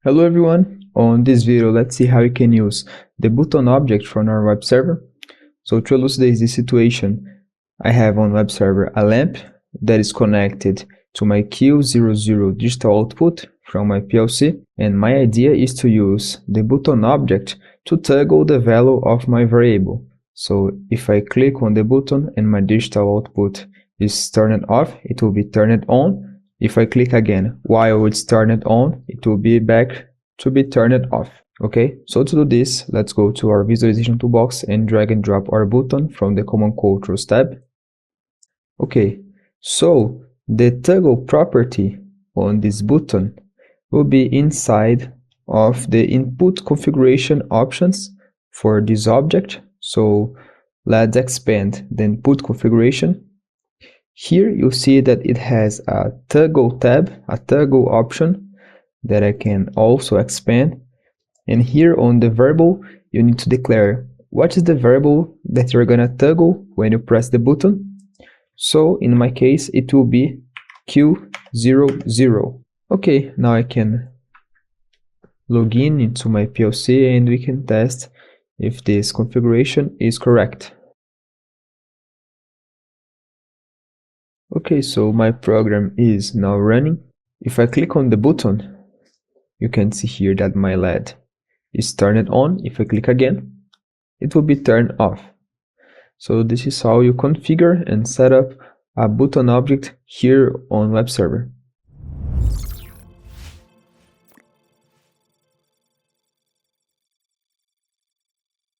Hello everyone, on this video let's see how you can use the button object from our web server. So to elucidate this situation, I have on web server a lamp that is connected to my Q00 digital output from my PLC, and my idea is to use the button object to toggle the value of my variable. So if I click on the button and my digital output is turned off, it will be turned on. If I click again while it's turned on, it will be back to be turned off. Okay, so to do this, let's go to our visualization toolbox and drag and drop our button from the common controls tab. Okay, so the toggle property on this button will be inside of the input configuration options for this object. So let's expand the input configuration. Here you see that it has a toggle tab, a toggle option that I can also expand. And here on the variable, you need to declare what is the variable that you're gonna toggle when you press the button. So in my case, it will be Q00. Okay, now I can log in into my PLC and we can test if this configuration is correct. Okay, so my program is now running. If I click on the button, you can see here that my LED is turned on. If I click again, it will be turned off. So this is how you configure and set up a button object here on web server.